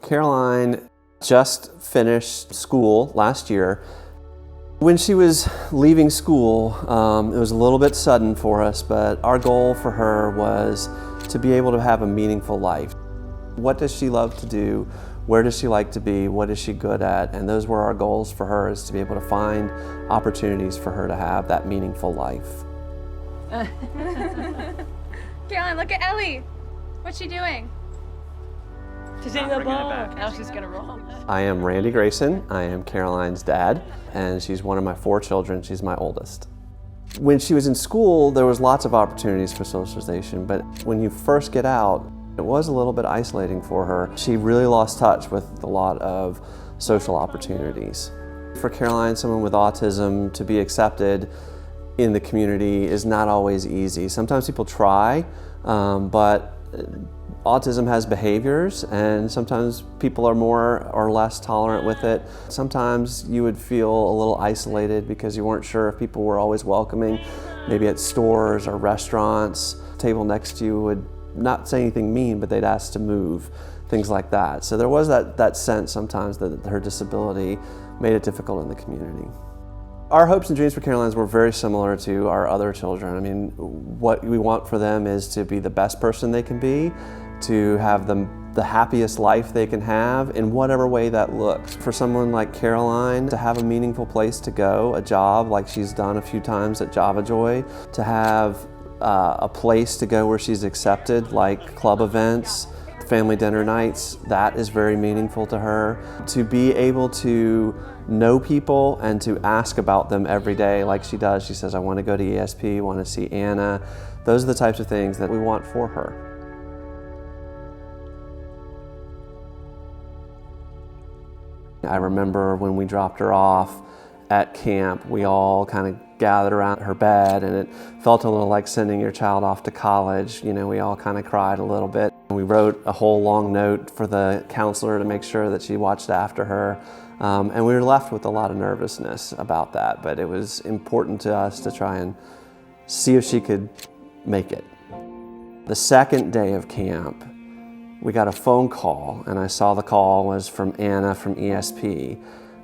Caroline just finished school last year. When she was leaving school, it was a little bit sudden for us, but our goal for her was to be able to have a meaningful life. What does she love to do? Where does she like to be? What is she good at? And those were our goals for her, is to be able to find opportunities for her to have that meaningful life. Caroline, look at Ellie. What's she doing? She's hitting the ball. Now she's gonna roll. I am Randy Grayson. I am Caroline's dad, and she's one of my 4 children. She's my oldest. When she was in school, there was lots of opportunities for socialization, but when you first get out, it was a little bit isolating for her. She really lost touch with a lot of social opportunities. For Caroline, someone with autism, to be accepted in the community is not always easy. Sometimes people try, but autism has behaviors, and sometimes people are more or less tolerant with it. Sometimes you would feel a little isolated because you weren't sure if people were always welcoming, maybe at stores or restaurants. The table next to you would not say anything mean, but they'd ask to move, things like that. So there was that sense sometimes that her disability made it difficult in the community. Our hopes and dreams for Caroline's were very similar to our other children. I mean, what we want for them is to be the best person they can be, to have the happiest life they can have in whatever way that looks. For someone like Caroline, to have a meaningful place to go, a job like she's done a few times at Java Joy, to have a place to go where she's accepted, like club events, family dinner nights, that is very meaningful to her. To be able to know people and to ask about them every day like she does. She says, I want to go to ESP, I want to see Anna. Those are the types of things that we want for her. I remember when we dropped her off at camp, we all kind of gathered around her bed, and it felt a little like sending your child off to college. You know, we all kind of cried a little bit. We wrote a whole long note for the counselor to make sure that she watched after her. And we were left with a lot of nervousness about that, but it was important to us to try and see if she could make it. The second day of camp, we got a phone call, and I saw the call was from Anna from ESP.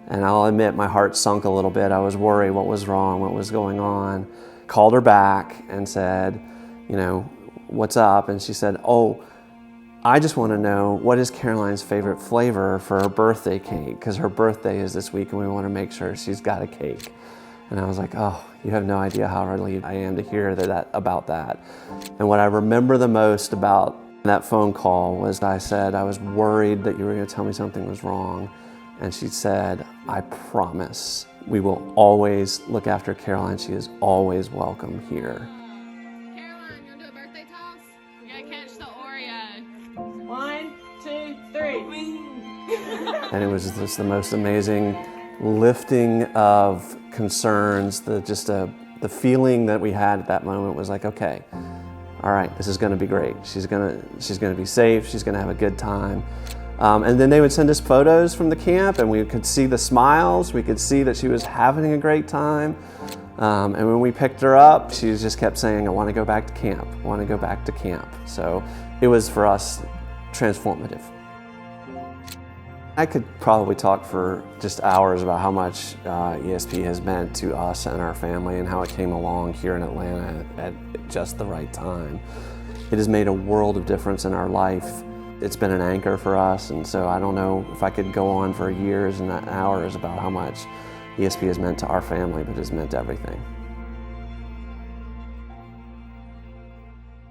And I'll admit, my heart sunk a little bit. I was worried what was wrong, what was going on. Called her back and said, you know, what's up? And she said, oh, I just want to know, what is Caroline's favorite flavor for her birthday cake? Because her birthday is this week and we want to make sure she's got a cake. And I was like, oh, you have no idea how relieved I am to hear about that. And what I remember the most about that phone call was I said, I was worried that you were going to tell me something was wrong. And she said, I promise we will always look after Caroline. She is always welcome here. Caroline, you want to do a birthday toss? We got to catch the Oreo. 1, 2, 3. And it was just the most amazing lifting of concerns. The feeling that we had at that moment was like, okay, all right, this is going to be great. She's going to be safe. She's going to have a good time. And then they would send us photos from the camp, and we could see the smiles. We could see that she was having a great time. And when we picked her up, she just kept saying, I want to go back to camp. I want to go back to camp. So it was, for us, transformative. I could probably talk for just hours about how much ESP has meant to us and our family, and how it came along here in Atlanta at just the right time. It has made a world of difference in our life. It's been an anchor for us, and so I don't know if I could go on for years and hours about how much ESP has meant to our family, but it has meant everything.